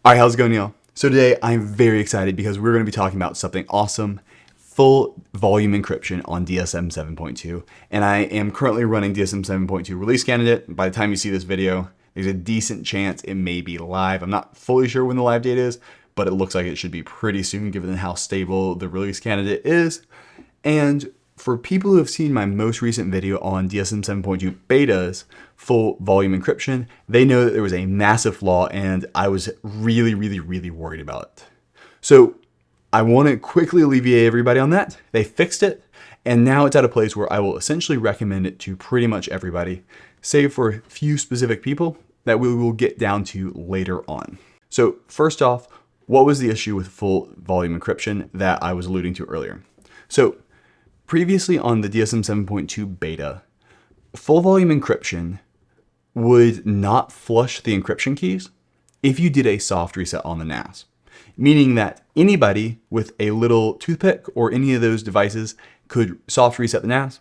All right, how's it going, y'all? So today I'm very excited because we're going to be talking about something awesome, full volume encryption on DSM 7.2. And I am currently running DSM 7.2 release candidate. By the time you see this video, there's a decent chance it may be live. I'm not fully sure when the live date is, but it looks like it should be pretty soon given how stable the release candidate is. And for people who have seen my most recent video on DSM 7.2 betas, full volume encryption, they know that there was a massive flaw and I was really worried about it. So I want to quickly alleviate everybody on that. They fixed it, and now it's at a place where I will essentially recommend it to pretty much everybody, save for a few specific people that we will get down to later on. So first off, what was the issue with full volume encryption that I was alluding to earlier? So previously on the DSM 7.2 beta, full volume encryption would not flush the encryption keys if you did a soft reset on the NAS, meaning that anybody with a little toothpick or any of those devices could soft reset the NAS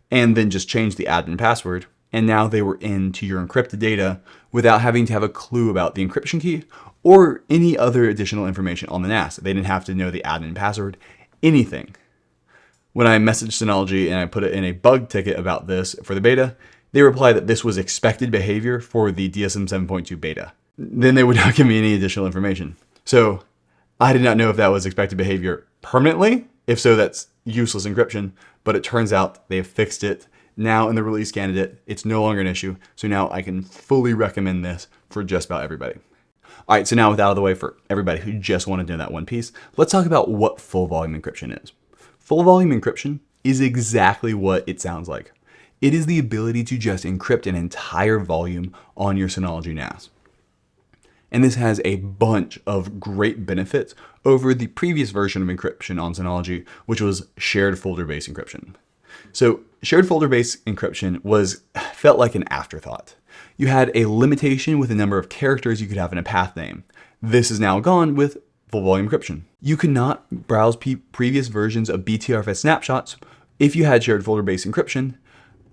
and then just change the admin password, and now they were into your encrypted data without having to have a clue about the encryption key or any other additional information on the NAS. They didn't have to know the admin password, anything. When I messaged Synology and I put it in a bug ticket about this for the beta, they replied that this was expected behavior for the DSM 7.2 beta. Then they would not give me any additional information. So I did not know if that was expected behavior permanently. If so, that's useless encryption, but it turns out they have fixed it. Now in the release candidate, it's no longer an issue. So now I can fully recommend this for just about everybody. All right, so now with that out of the way for everybody who just wanted to know that one piece, let's talk about what full volume encryption is. Full volume encryption is exactly what it sounds like. It is the ability to just encrypt an entire volume on your Synology NAS. And this has a bunch of great benefits over the previous version of encryption on Synology, which was shared folder-based encryption. So shared folder-based encryption felt like an afterthought. You had a limitation with the number of characters you could have in a path name. This is now gone with full volume encryption. You could not browse previous versions of BTRFS snapshots. If you had shared folder-based encryption,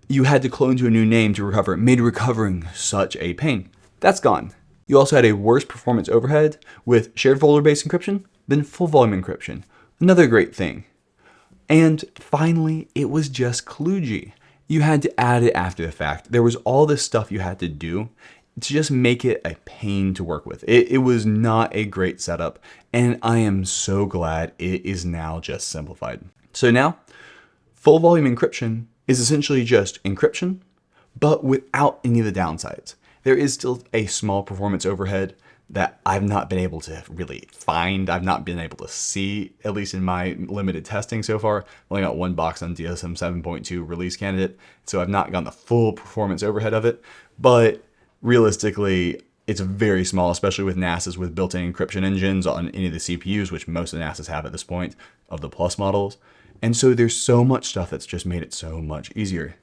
you had to clone to a new name to recover, made recovering such a pain. That's gone. You also had a worse performance overhead with shared folder-based encryption than full volume encryption. Another great thing. And finally, it was just kludgy. You had to add it after the fact. There was all this stuff you had to do to just make it a pain to work with. It was not a great setup, and I am so glad it is now just simplified. So now, full volume encryption is essentially just encryption, but without any of the downsides. There is still a small performance overhead that I've not been able to really find. I've not been able to see, at least in my limited testing so far. I've only got one box on DSM 7.2 release candidate, so I've not gotten the full performance overhead of it, but realistically, it's very small, especially with NASs with built-in encryption engines on any of the CPUs, which most of the NASs have at this point of the Plus models. And so there's so much stuff that's just made it so much easier.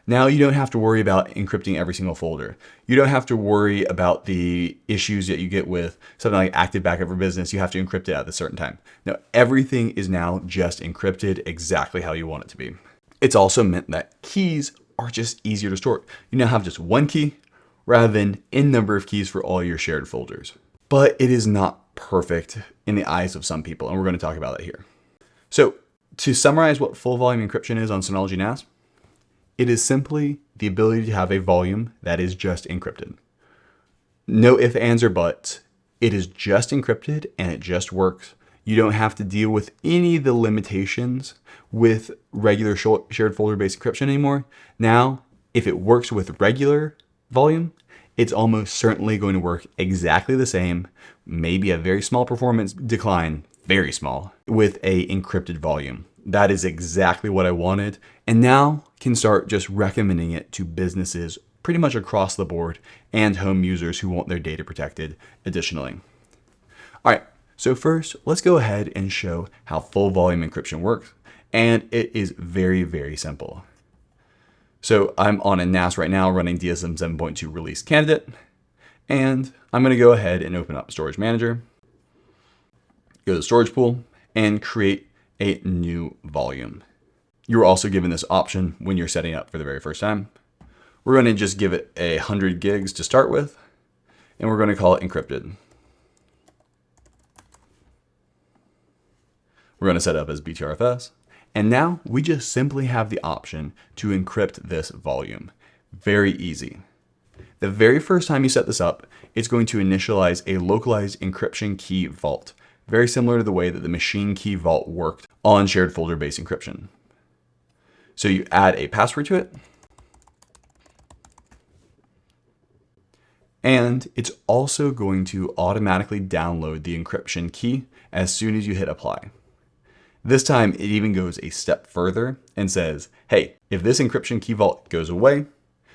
Now you don't have to worry about encrypting every single folder. You don't have to worry about the issues that you get with something like active backup for business. You have to encrypt it at a certain time. Now everything is now just encrypted exactly how you want it to be. It's also meant that keys are just easier to store. You now have just one key rather than n number of keys for all your shared folders. But it is not perfect in the eyes of some people, and we're going to talk about that here. So to summarize what full volume encryption is on Synology NAS, it is simply the ability to have a volume that is just encrypted. No ifs, ands, or buts. It is just encrypted and it just works. You don't have to deal with any of the limitations with regular shared folder-based encryption anymore. Now, if it works with regular volume, it's almost certainly going to work exactly the same, maybe a very small performance decline, very small, with a encrypted volume. That is exactly what I wanted, and now can start just recommending it to businesses pretty much across the board and home users who want their data protected additionally. All right, so first, let's go ahead and show how full volume encryption works, and it is very simple. So I'm on a NAS right now running DSM 7.2 release candidate, and I'm going to go ahead and open up Storage Manager, go to Storage Pool, and create a new volume. You're also given this option when you're setting up for the very first time. We're going to just give it 100 gigs to start with, and we're going to call it encrypted. We're going to set it up as BTRFS. And now we just simply have the option to encrypt this volume. Very easy. The very first time you set this up, it's going to initialize a localized encryption key vault, very similar to the way that the machine key vault worked on shared folder-based encryption. So you add a password to it, and it's also going to automatically download the encryption key as soon as you hit apply. This time it even goes a step further and says, hey, if this encryption key vault goes away,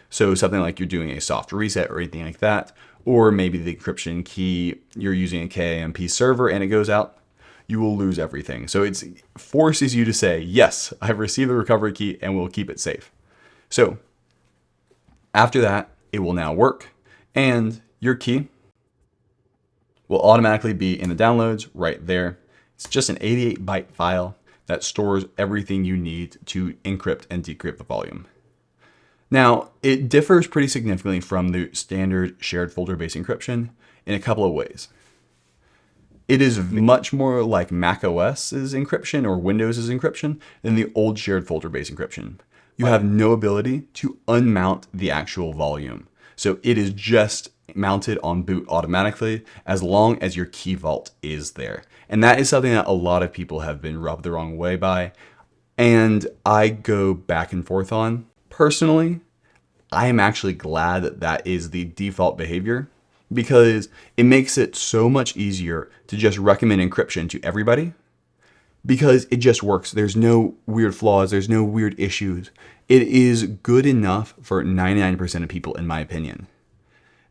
so something like you're doing a soft reset or anything like that, or maybe the encryption key, you're using a KAMP server and it goes out, you will lose everything. So it forces you to say, yes, I've received the recovery key and we'll keep it safe. So after that, it will now work and your key will automatically be in the downloads right there. It's just an 88-byte file that stores everything you need to encrypt and decrypt the volume. Now, it differs pretty significantly from the standard shared folder-based encryption in a couple of ways. It is much more like Mac OS's encryption or Windows's encryption than the old shared folder-based encryption. You have no ability to unmount the actual volume. So it is just mounted on boot automatically as long as your key vault is there. And that is something that a lot of people have been rubbed the wrong way by. And I go back and forth on. Personally, I am actually glad that that is the default behavior because it makes it so much easier to just recommend encryption to everybody because it just works. There's no weird flaws. There's no weird issues. It is good enough for 99% of people, in my opinion.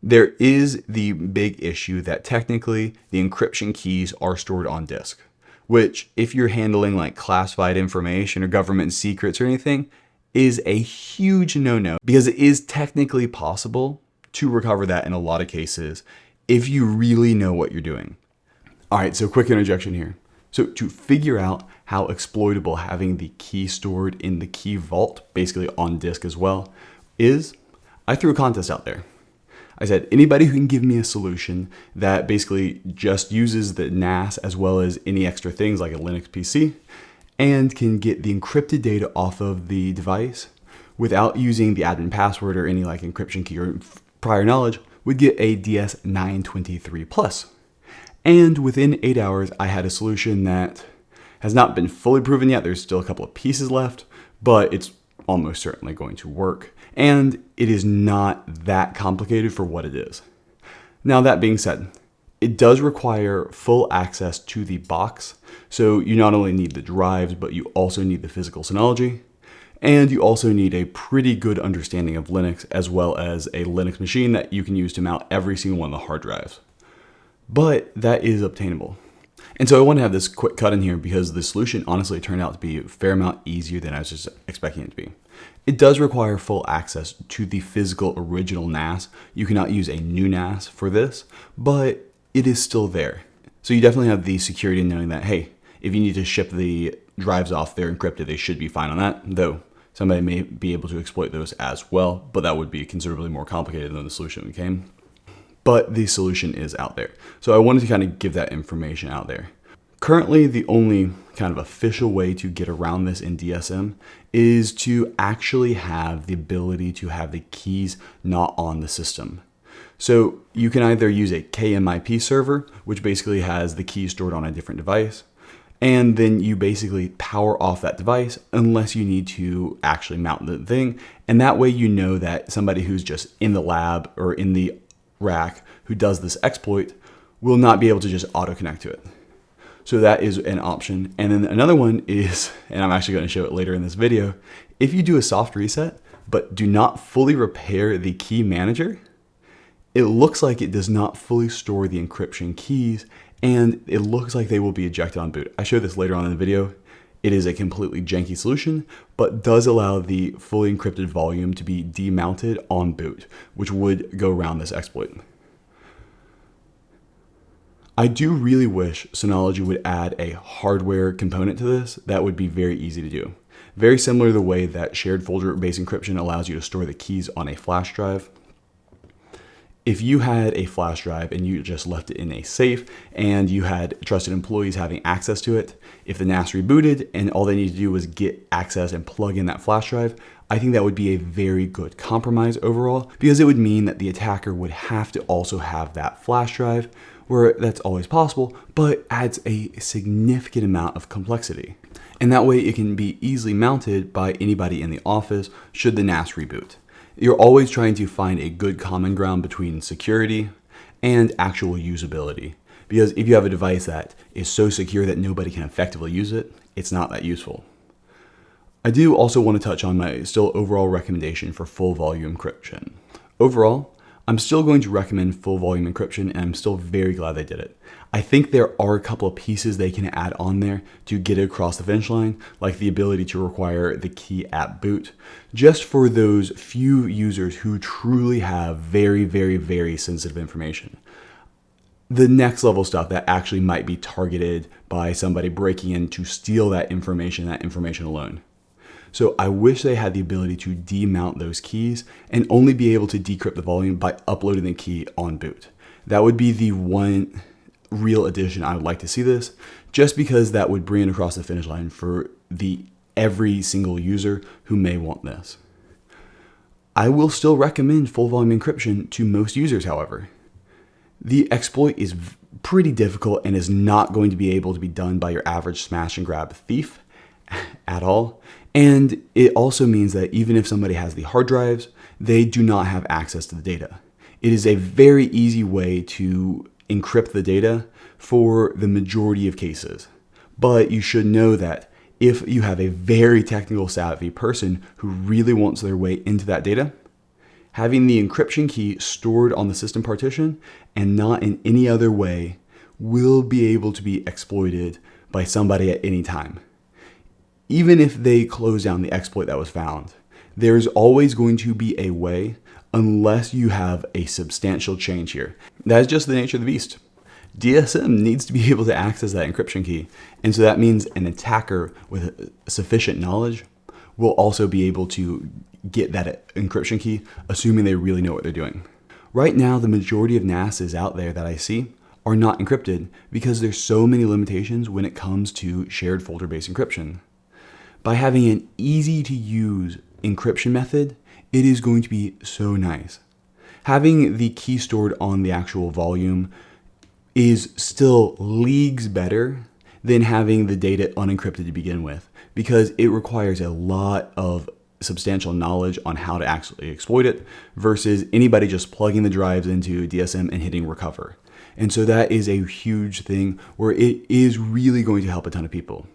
There is the big issue that technically the encryption keys are stored on disk, which if you're handling like classified information or government secrets or anything, is a huge no-no because it is technically possible to recover that in a lot of cases if you really know what you're doing. All right, so quick interjection here. So to figure out how exploitable having the key stored in the key vault, basically on disk as well, is I threw a contest out there. I said, anybody who can give me a solution that basically just uses the NAS as well as any extra things like a Linux PC and can get the encrypted data off of the device without using the admin password or any like encryption key or prior knowledge would get a DS 923 Plus. And within 8 hours, I had a solution that has not been fully proven yet. There's still a couple of pieces left, but it's almost certainly going to work. And it is not that complicated for what it is. Now, that being said, it does require full access to the box. So you not only need the drives, but you also need the physical Synology. And you also need a pretty good understanding of Linux as well as a Linux machine that you can use to mount every single one of the hard drives. But that is obtainable. And so I want to have this quick cut in here because the solution honestly turned out to be a fair amount easier than I was just expecting it to be. It does require full access to the physical original NAS. You cannot use a new NAS for this, but it is still there. So you definitely have the security in knowing that, hey, if you need to ship the drives off, they're encrypted, they should be fine on that, though somebody may be able to exploit those as well, but that would be considerably more complicated than the solution became. But the solution is out there. So I wanted to kind of give that information out there. Currently, the only kind of official way to get around this in DSM is to actually have the ability to have the keys not on the system. So you can either use a KMIP server, which basically has the keys stored on a different device, and then you basically power off that device unless you need to actually mount the thing. And that way you know that somebody who's just in the lab or in the rack who does this exploit will not be able to just auto connect to it. So that is an option. And then another one is, and I'm actually going to show it later in this video, if you do a soft reset but do not fully repair the key manager, it looks like it does not fully store the encryption keys and it looks like they will be ejected on boot. I show this later on in the video. It is a completely janky solution, but does allow the fully encrypted volume to be demounted on boot, which would go around this exploit. I do really wish Synology would add a hardware component to this that would be very easy to do. Very similar to the way that shared folder-based encryption allows you to store the keys on a flash drive. If you had a flash drive and you just left it in a safe and you had trusted employees having access to it, if the NAS rebooted and all they need to do was get access and plug in that flash drive, I think that would be a very good compromise overall, because it would mean that the attacker would have to also have that flash drive, where that's always possible, but adds a significant amount of complexity. And that way it can be easily mounted by anybody in the office should the NAS reboot. You're always trying to find a good common ground between security and actual usability. Because if you have a device that is so secure that nobody can effectively use it, it's not that useful. I do also want to touch on my still overall recommendation for full volume encryption. Overall, I'm still going to recommend full volume encryption, and I'm still very glad they did it. I think there are a couple of pieces they can add on there to get it across the finish line, like the ability to require the key at boot, just for those few users who truly have very, very, very sensitive information. The next level stuff that actually might be targeted by somebody breaking in to steal that information alone. So I wish they had the ability to demount those keys and only be able to decrypt the volume by uploading the key on boot. That would be the one real addition I would like to see this, just because that would bring it across the finish line for every single user who may want this. I will still recommend full volume encryption to most users, however. The exploit is pretty difficult and is not going to be able to be done by your average smash and grab thief at all. And it also means that even if somebody has the hard drives, they do not have access to the data. It is a very easy way to encrypt the data for the majority of cases. But you should know that if you have a very technical savvy person who really wants their way into that data, having the encryption key stored on the system partition and not in any other way will be able to be exploited by somebody at any time. Even if they close down the exploit that was found, there's always going to be a way unless you have a substantial change here. That is just the nature of the beast. DSM needs to be able to access that encryption key. And so that means an attacker with sufficient knowledge will also be able to get that encryption key, assuming they really know what they're doing. Right now, the majority of NASs out there that I see are not encrypted because there's so many limitations when it comes to shared folder-based encryption. By having an easy to use encryption method, it is going to be so nice. Having the key stored on the actual volume is still leagues better than having the data unencrypted to begin with, because it requires a lot of substantial knowledge on how to actually exploit it versus anybody just plugging the drives into DSM and hitting recover. And so that is a huge thing where it is really going to help a ton of people.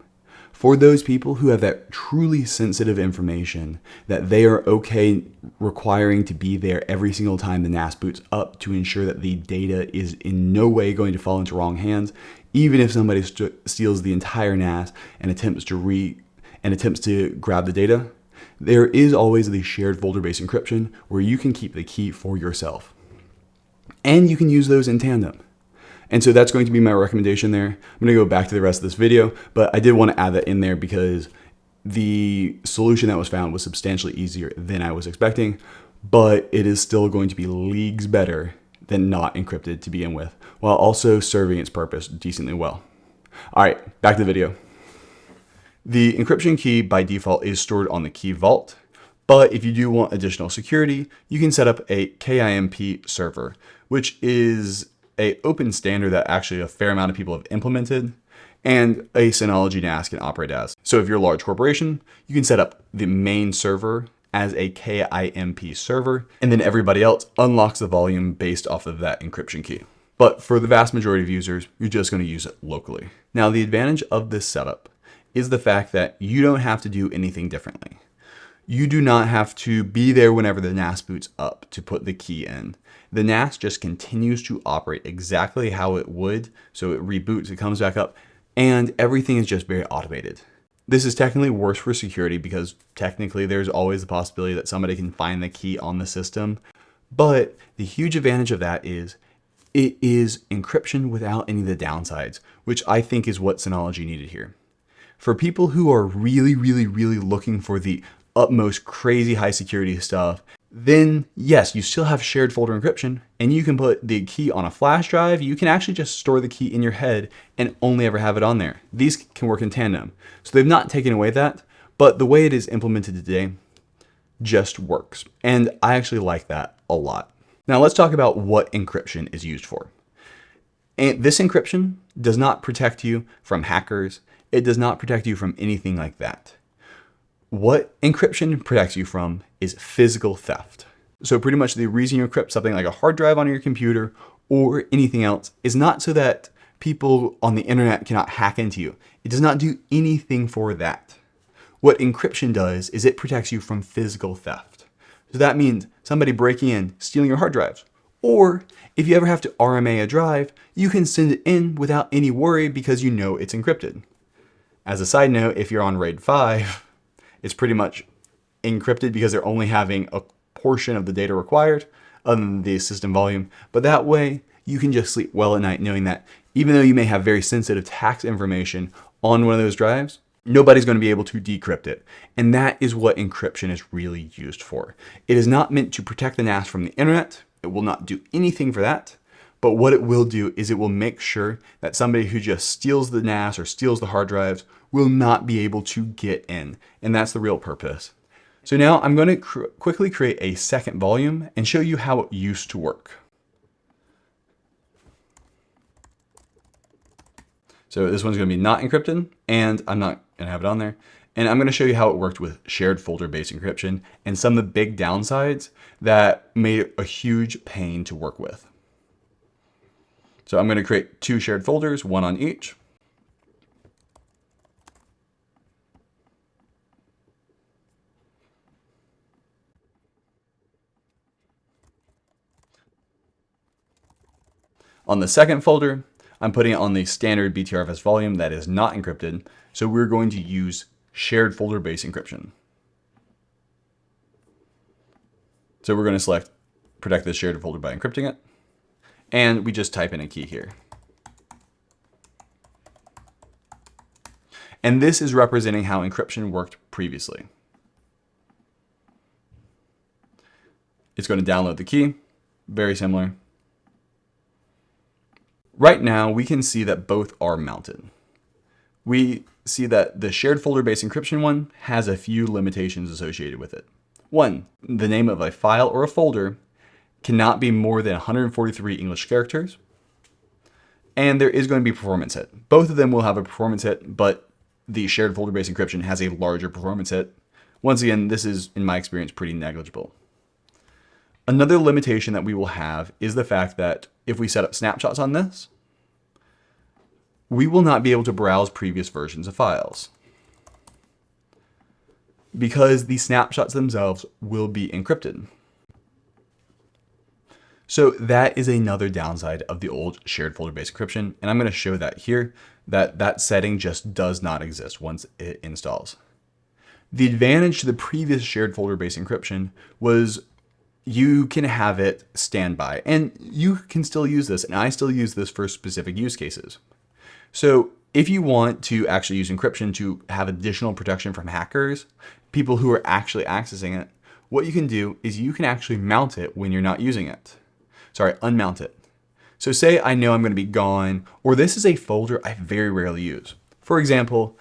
For those people who have that truly sensitive information that they are okay requiring to be there every single time the NAS boots up to ensure that the data is in no way going to fall into wrong hands, even if somebody steals the entire NAS and attempts to grab the data, there is always the shared folder-based encryption where you can keep the key for yourself. And you can use those in tandem. And so that's going to be my recommendation there. I'm going to go back to the rest of this video, but I did want to add that in there because the solution that was found was substantially easier than I was expecting, but it is still going to be leagues better than not encrypted to begin with, while also serving its purpose decently well. All right, back to the video. The encryption key by default is stored on the key vault, but if you do want additional security, you can set up a KIMP server, which is an open standard that actually a fair amount of people have implemented, and a Synology NAS can operate as. So if you're a large corporation, you can set up the main server as a KIMP server, and then everybody else unlocks the volume based off of that encryption key. But for the vast majority of users, you're just going to use it locally. Now, the advantage of this setup is the fact that you don't have to do anything differently. You do not have to be there whenever the NAS boots up to put the key in. The NAS just continues to operate exactly how it would. So it reboots, it comes back up, and everything is just very automated. This is technically worse for security because technically there's always the possibility that somebody can find the key on the system. But the huge advantage of that is it is encryption without any of the downsides, which I think is what Synology needed here. For people who are really, really, really looking for the utmost crazy high security stuff, then yes, you still have shared folder encryption, and you can put the key on a flash drive. You can actually just store the key in your head and only ever have it on there. These can work in tandem. So they've not taken away that, but the way it is implemented today just works. And I actually like that a lot. Now let's talk about what encryption is used for. And this encryption does not protect you from hackers. It does not protect you from anything like that. What encryption protects you from is physical theft. So pretty much the reason you encrypt something like a hard drive on your computer or anything else is not so that people on the internet cannot hack into you. It does not do anything for that. What encryption does is it protects you from physical theft. So that means somebody breaking in, stealing your hard drives. Or if you ever have to RMA a drive, you can send it in without any worry because you know it's encrypted. As a side note, if you're on RAID 5, it's pretty much encrypted because they're only having a portion of the data required other than the system volume. But that way you can just sleep well at night knowing that even though you may have very sensitive tax information on one of those drives, nobody's going to be able to decrypt it. And that is what encryption is really used for. It is not meant to protect the NAS from the internet. It will not do anything for that. But what it will do is it will make sure that somebody who just steals the NAS or steals the hard drives will not be able to get in. And that's the real purpose. So now I'm going to quickly create a second volume and show you how it used to work. So this one's going to be not encrypted, and I'm not going to have it on there. And I'm going to show you how it worked with shared folder-based encryption and some of the big downsides that made it a huge pain to work with. So I'm going to create two shared folders, one on each. On the second folder, I'm putting it on the standard BTRFS volume that is not encrypted. So we're going to use shared folder-based encryption. So we're going to select protect this shared folder by encrypting it. And we just type in a key here. And this is representing how encryption worked previously. It's going to download the key, very similar. Right now, we can see that both are mounted. We see that the shared folder-based encryption one has a few limitations associated with it. One, the name of a file or a folder cannot be more than 143 English characters. And there is going to be a performance hit. Both of them will have a performance hit, but the shared folder-based encryption has a larger performance hit. Once again, this is, in my experience, pretty negligible. Another limitation that we will have is the fact that if we set up snapshots on this, we will not be able to browse previous versions of files because the snapshots themselves will be encrypted. So that is another downside of the old shared folder-based encryption. And I'm going to show that here, that setting just does not exist once it installs. The advantage to the previous shared folder-based encryption was you can have it standby, and you can still use this, and I still use this for specific use cases. So if you want to actually use encryption to have additional protection from hackers, people who are actually accessing it, what you can do is you can actually mount it when you're not using it. Sorry, unmount it. So say I know I'm going to be gone, or this is a folder I very rarely use. For example,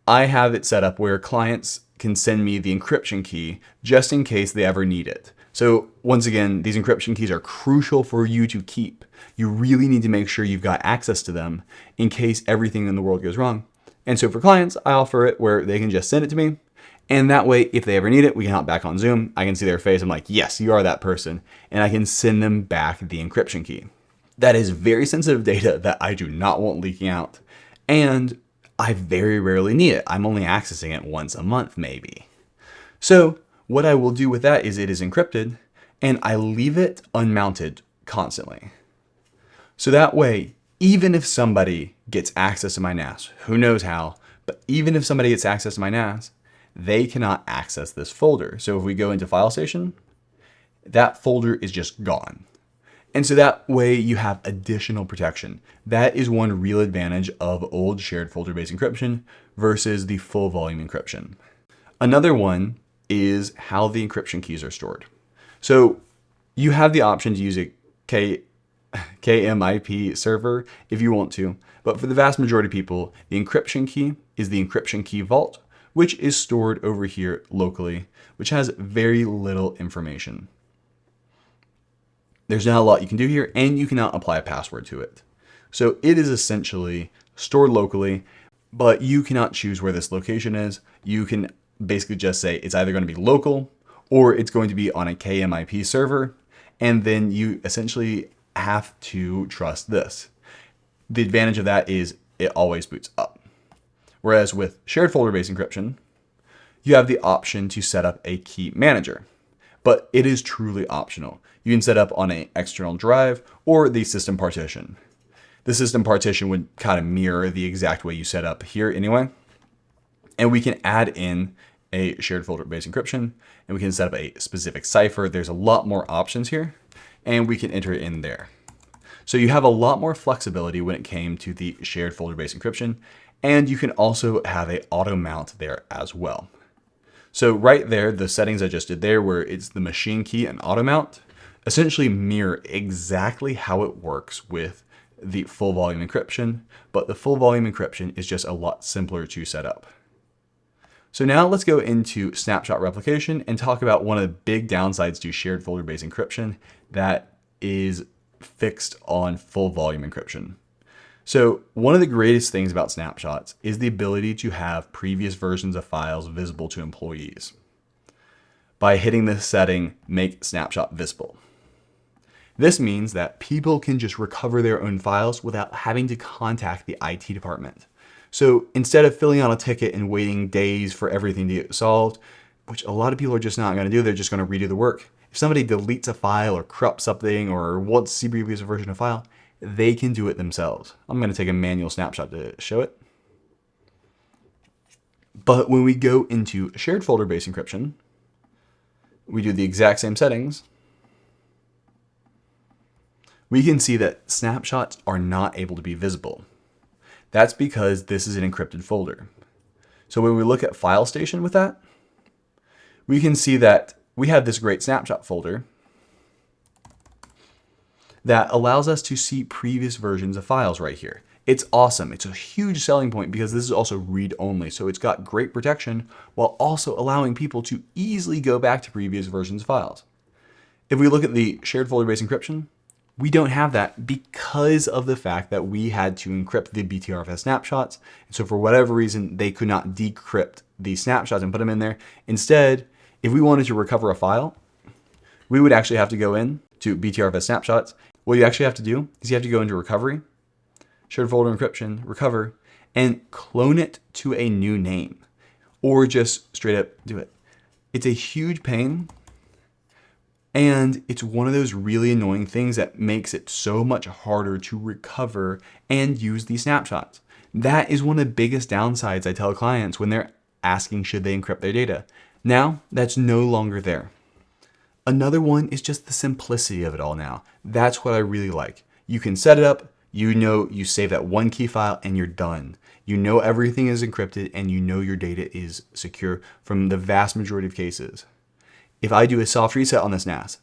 I have it set up where clients can send me the encryption key just in case they ever need it. So once again, these encryption keys are crucial for you to keep. You really need to make sure you've got access to them in case everything in the world goes wrong. And so for clients, I offer it where they can just send it to me. And that way, if they ever need it, we can hop back on Zoom. I can see their face. I'm like, yes, you are that person. And I can send them back the encryption key. That is very sensitive data that I do not want leaking out. And I very rarely need it. I'm only accessing it once a month, maybe. So what I will do with that is it is encrypted and I leave it unmounted constantly. So that way, even if somebody gets access to my NAS, who knows how, but even if somebody gets access to my NAS, they cannot access this folder. So if we go into File Station, that folder is just gone. And so that way you have additional protection. That is one real advantage of old shared folder-based encryption versus the full volume encryption. Another one is how the encryption keys are stored. So you have the option to use a KMIP server if you want to, but for the vast majority of people, the encryption key is the encryption key vault, which is stored over here locally, which has very little information. There's not a lot you can do here, and you cannot apply a password to it. So it is essentially stored locally, but you cannot choose where this location is. You can basically just say it's either going to be local or it's going to be on a KMIP server, and then you essentially have to trust this. The advantage of that is it always boots up. Whereas with shared folder-based encryption, you have the option to set up a key manager, but it is truly optional. You can set up on an external drive or the system partition. The system partition would kind of mirror the exact way you set up here anyway. And we can add in a shared folder-based encryption, and we can set up a specific cipher. There's a lot more options here, and we can enter it in there. So you have a lot more flexibility when it came to the shared folder-based encryption, and you can also have a auto mount there as well. So right there, the settings I just did there, where it's the machine key and auto mount, essentially mirror exactly how it works with the full volume encryption, but the full volume encryption is just a lot simpler to set up. So now let's go into snapshot replication and talk about one of the big downsides to shared folder-based encryption that is fixed on full volume encryption. So one of the greatest things about snapshots is the ability to have previous versions of files visible to employees by hitting the setting, make snapshot visible. This means that people can just recover their own files without having to contact the IT department. So instead of filling out a ticket and waiting days for everything to get solved, which a lot of people are just not going to do, they're just going to redo the work. If somebody deletes a file or corrupts something or wants to see previous version of a file, they can do it themselves. I'm going to take a manual snapshot to show it. But when we go into shared folder-based encryption, we do the exact same settings. We can see that snapshots are not able to be visible. That's because this is an encrypted folder. So when we look at file station with that, we can see that we have this great snapshot folder that allows us to see previous versions of files right here. It's awesome. It's a huge selling point because this is also read-only, so it's got great protection while also allowing people to easily go back to previous versions of files. If we look at the shared folder-based encryption, we don't have that because of the fact that we had to encrypt the BTRFS snapshots. And so for whatever reason, they could not decrypt the snapshots and put them in there. Instead, if we wanted to recover a file, we would actually have to go in to BTRFS snapshots. What you actually have to do is you have to go into recovery, shared folder encryption, recover, and clone it to a new name, or just straight up do it. It's a huge pain. And it's one of those really annoying things that makes it so much harder to recover and use these snapshots. That is one of the biggest downsides I tell clients when they're asking should they encrypt their data. Now, that's no longer there. Another one is just the simplicity of it all now. That's what I really like. You can set it up, you save that one key file and you're done. You know everything is encrypted and you know your data is secure from the vast majority of cases. If I do a soft reset on this NAS,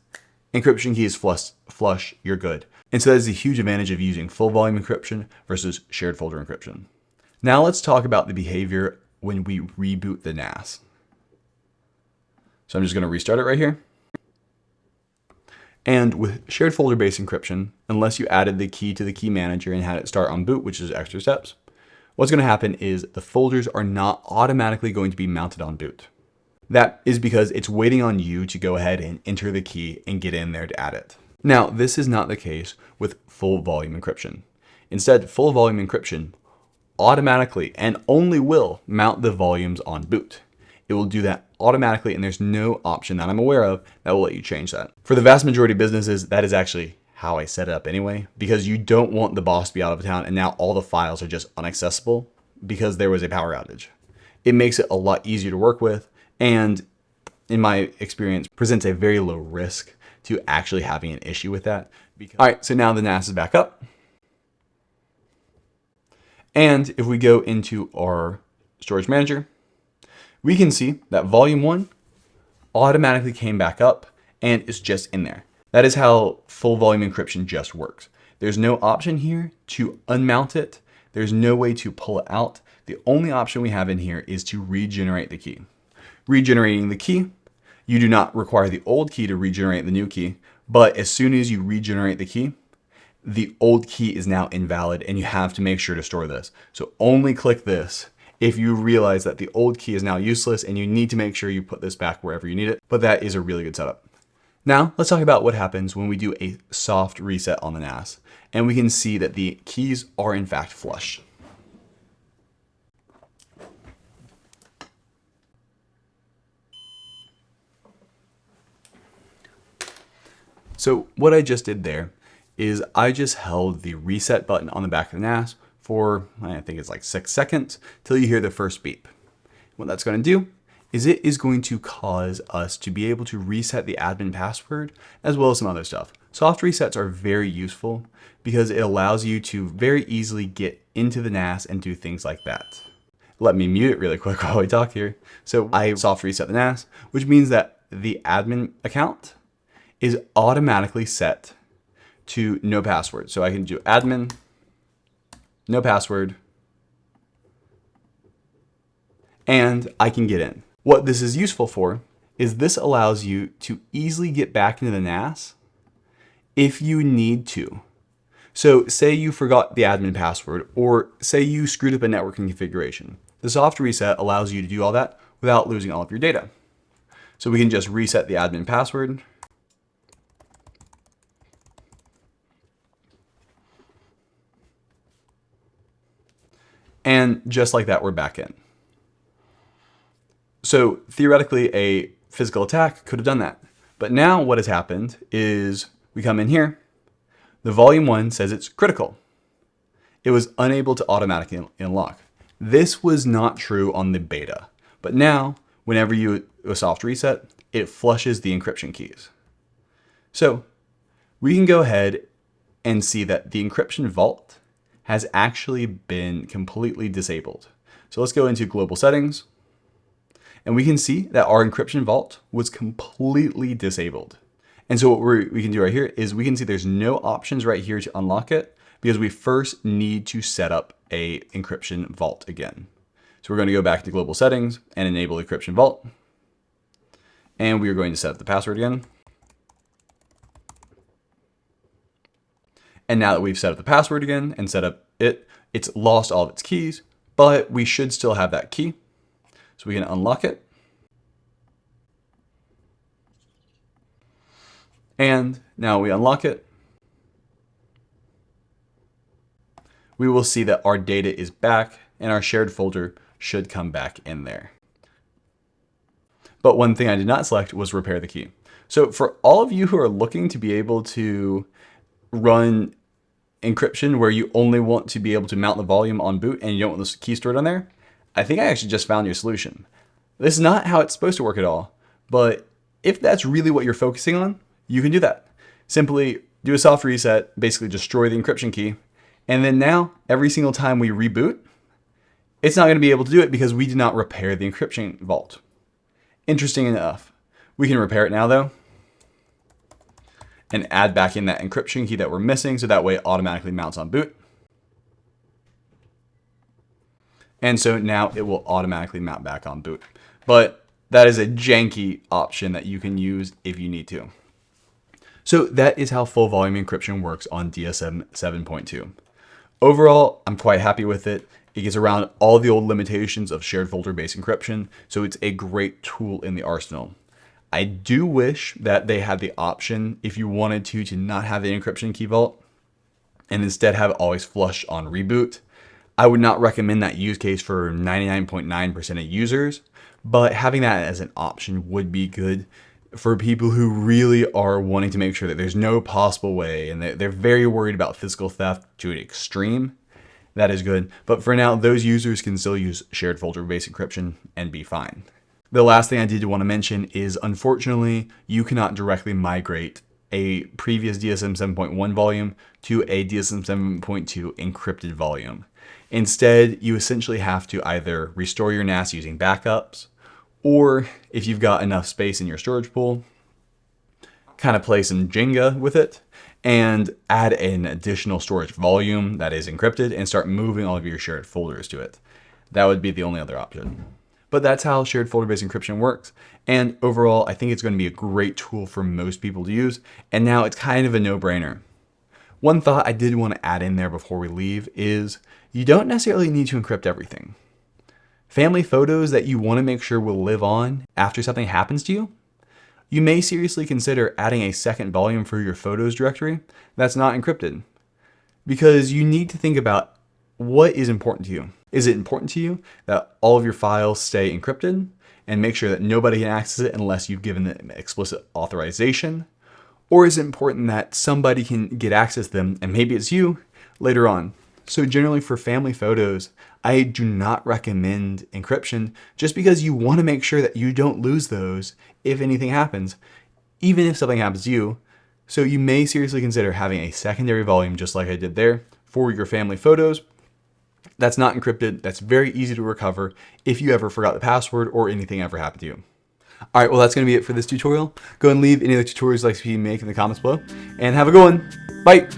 encryption key is flush, you're good. And so that is a huge advantage of using full volume encryption versus shared folder encryption. Now let's talk about the behavior when we reboot the NAS. So I'm just going to restart it right here. And with shared folder-based encryption, unless you added the key to the key manager and had it start on boot, which is extra steps, what's going to happen is the folders are not automatically going to be mounted on boot. That is because it's waiting on you to go ahead and enter the key and get in there to add it. Now, this is not the case with full volume encryption. Instead, full volume encryption automatically and only will mount the volumes on boot. It will do that automatically, and there's no option that I'm aware of that will let you change that. For the vast majority of businesses, that is actually how I set it up anyway, because you don't want the boss to be out of town and now all the files are just inaccessible because there was a power outage. It makes it a lot easier to work with, and in my experience, presents a very low risk to actually having an issue with that. All right, so now the NAS is back up. And if we go into our storage manager, we can see that volume 1 automatically came back up and it's just in there. That is how full volume encryption just works. There's no option here to unmount it. There's no way to pull it out. The only option we have in here is to regenerate the key. Regenerating the key, you do not require the old key to regenerate the new key, but as soon as you regenerate the key, the old key is now invalid and you have to make sure to store this. So only click this if you realize that the old key is now useless and you need to make sure you put this back wherever you need it, but that is a really good setup. Now let's talk about what happens when we do a soft reset on the NAS, and we can see that the keys are in fact flush. So what I just did there is I just held the reset button on the back of the NAS for, I think it's like 6 seconds, till you hear the first beep. What that's going to do is it is going to cause us to be able to reset the admin password as well as some other stuff. Soft resets are very useful because it allows you to very easily get into the NAS and do things like that. Let me mute it really quick while we talk here. So I soft reset the NAS, which means that the admin account is automatically set to no password. So I can do admin, no password, and I can get in. What this is useful for is this allows you to easily get back into the NAS if you need to. So say you forgot the admin password, or say you screwed up a networking configuration. The soft reset allows you to do all that without losing all of your data. So we can just reset the admin password. And just like that, we're back in. So theoretically, a physical attack could have done that. But now what has happened is we come in here. The volume 1 says it's critical. It was unable to automatically unlock. This was not true on the beta. But now, whenever you do a soft reset, it flushes the encryption keys. So we can go ahead and see that the encryption vault has actually been completely disabled. So let's go into global settings. And we can see that our encryption vault was completely disabled. And so what we can do right here is we can see there's no options right here to unlock it because we first need to set up a encryption vault again. So we're going to go back to global settings and enable encryption vault. And we are going to set up the password again. And now that we've set up the password again and set up it's lost all of its keys, but we should still have that key. So we can unlock it. And now we unlock it. We will see that our data is back and our shared folder should come back in there. But one thing I did not select was repair the key. So for all of you who are looking to be able to run encryption where you only want to be able to mount the volume on boot and you don't want the key stored on there, I think I actually just found your solution. This is not how it's supposed to work at all, but if that's really what you're focusing on, you can do that. Simply do a soft reset, basically destroy the encryption key, and then now every single time we reboot, it's not going to be able to do it because we did not repair the encryption vault. Interesting enough. We can repair it now though, and add back in that encryption key that we're missing so that way it automatically mounts on boot. And so now it will automatically mount back on boot. But that is a janky option that you can use if you need to. So that is how full volume encryption works on DSM 7.2. Overall, I'm quite happy with it. It gets around all the old limitations of shared folder-based encryption, so it's a great tool in the arsenal. I do wish that they had the option, if you wanted to not have the encryption key vault, and instead have always flush on reboot. I would not recommend that use case for 99.9% of users, but having that as an option would be good for people who really are wanting to make sure that there's no possible way and they're very worried about physical theft to an extreme. That is good. But for now, those users can still use shared folder-based encryption and be fine. The last thing I did want to mention is, unfortunately, you cannot directly migrate a previous DSM 7.1 volume to a DSM 7.2 encrypted volume. Instead, you essentially have to either restore your NAS using backups, or if you've got enough space in your storage pool, kind of play some Jenga with it and add an additional storage volume that is encrypted and start moving all of your shared folders to it. That would be the only other option. But that's how shared folder-based encryption works. And overall, I think it's going to be a great tool for most people to use. And now it's kind of a no-brainer. One thought I did want to add in there before we leave is you don't necessarily need to encrypt everything. Family photos that you want to make sure will live on after something happens to you, you may seriously consider adding a second volume for your photos directory that's not encrypted. Because you need to think about what is important to you. Is it important to you that all of your files stay encrypted and make sure that nobody can access it unless you've given them explicit authorization? Or is it important that somebody can get access to them, and maybe it's you, later on? So generally for family photos, I do not recommend encryption just because you want to make sure that you don't lose those if anything happens, even if something happens to you. So you may seriously consider having a secondary volume, just like I did there, for your family photos. That's not encrypted. That's very easy to recover if you ever forgot the password or anything ever happened to you. All right, well, that's going to be it for this tutorial. Go and leave any other tutorials you'd like to see me make in the comments below, and have a good one. Bye.